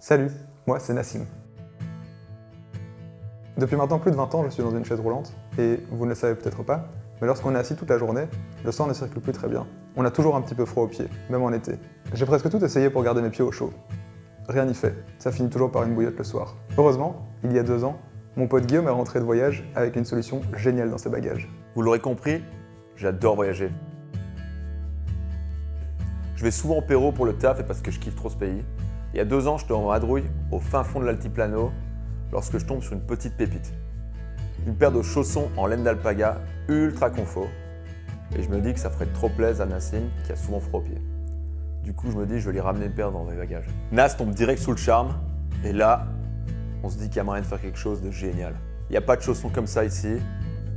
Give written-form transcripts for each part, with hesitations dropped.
Salut, moi c'est Nassim. Depuis maintenant plus de 20 ans, je suis dans une chaise roulante, et vous ne le savez peut-être pas, mais lorsqu'on est assis toute la journée, le sang ne circule plus très bien. On a toujours un petit peu froid aux pieds, même en été. J'ai presque tout essayé pour garder mes pieds au chaud. Rien n'y fait, ça finit toujours par une bouillotte le soir. Heureusement, il y a 2 ans, mon pote Guillaume est rentré de voyage avec une solution géniale dans ses bagages. Vous l'aurez compris, j'adore voyager. Je vais souvent au Pérou pour le taf et parce que je kiffe trop ce pays. Il y a 2 ans, j'étais en vadrouille au fin fond de l'Altiplano lorsque je tombe sur une petite pépite. Une paire de chaussons en laine d'alpaga ultra confort. Et je me dis que ça ferait trop plaisir à Nassim qui a souvent froid aux pieds. Du coup, je me dis je vais lui ramener une paire dans mes bagages. Nas tombe direct sous le charme et là, on se dit qu'il y a moyen de faire quelque chose de génial. Il n'y a pas de chaussons comme ça ici.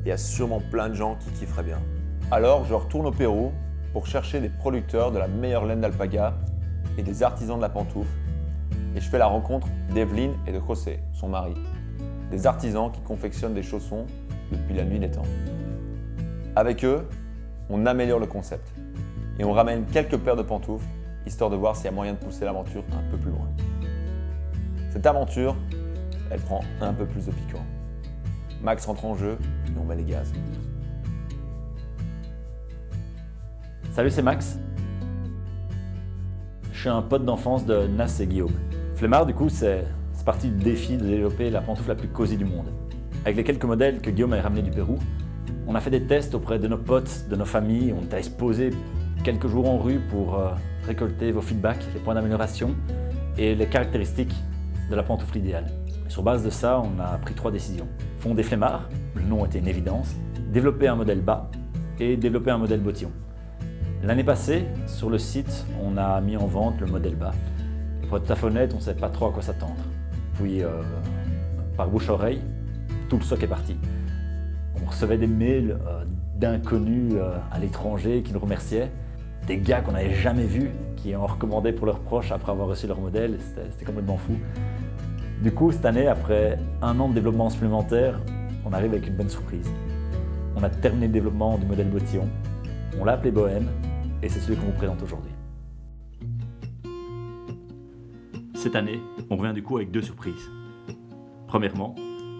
Il y a sûrement plein de gens qui kifferaient bien. Alors, je retourne au Pérou pour chercher des producteurs de la meilleure laine d'alpaga et des artisans de la pantoufle. Et je fais la rencontre d'Evelyne et de José, son mari, des artisans qui confectionnent des chaussons depuis la nuit des temps. Avec eux, on améliore le concept et on ramène quelques paires de pantoufles, histoire de voir s'il y a moyen de pousser l'aventure un peu plus loin. Cette aventure, elle prend un peu plus de piquant. Max rentre en jeu et on met les gaz. Salut, c'est Max. Je suis un pote d'enfance de Nas et Guillaume. Flemmard, du coup, c'est parti du défi de développer la pantoufle la plus cosy du monde. Avec les quelques modèles que Guillaume avait ramenés du Pérou, on a fait des tests auprès de nos potes, de nos familles, on est allé se poser quelques jours en rue pour récolter vos feedbacks, les points d'amélioration et les caractéristiques de la pantoufle idéale. Et sur base de ça, on a pris 3 décisions. Fonder Flemmard, le nom était une évidence, développer un modèle bas et développer un modèle bottillon. L'année passée, sur le site, on a mis en vente le modèle bas. Et pour être tout à fait honnête, on ne savait pas trop à quoi s'attendre. Puis, par bouche-oreille, tout le stock est parti. On recevait des mails d'inconnus à l'étranger qui nous remerciaient, des gars qu'on n'avait jamais vus, qui en recommandaient pour leurs proches après avoir reçu leur modèle. C'était complètement fou. Du coup, cette année, après 1 an de développement supplémentaire, on arrive avec une bonne surprise. On a terminé le développement du modèle bottillon. On l'a appelé Bohème. Et c'est celui qu'on vous présente aujourd'hui. Cette année, on revient du coup avec 2 surprises. Premièrement,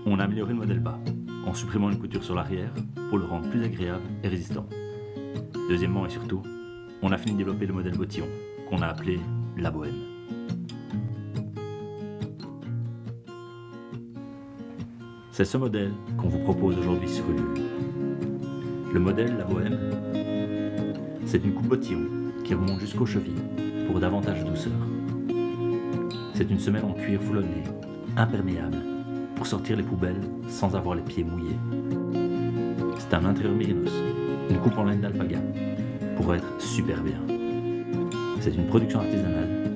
on a amélioré le modèle bas, en supprimant une couture sur l'arrière pour le rendre plus agréable et résistant. Deuxièmement et surtout, on a fini de développer le modèle bottillon, qu'on a appelé la Bohème. C'est ce modèle qu'on vous propose aujourd'hui sur Ulule. Le modèle la Bohème, c'est une coupe bottillon qui remonte jusqu'aux chevilles pour davantage de douceur. C'est une semelle en cuir foulonné, imperméable, pour sortir les poubelles sans avoir les pieds mouillés. C'est un intérieur mérinos, une coupe en laine d'alpaga, pour être super bien. C'est une production artisanale,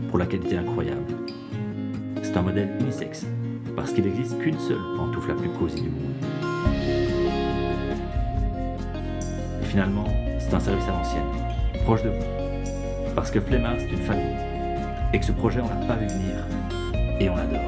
pour la qualité incroyable. C'est un modèle unisexe, parce qu'il n'existe qu'une seule pantoufle la plus cosy du monde. Et finalement, c'est un service à l'ancienne, proche de vous. Parce que Flemmard, c'est une famille. Et que ce projet, on l'a pas vu venir. Et on l'adore.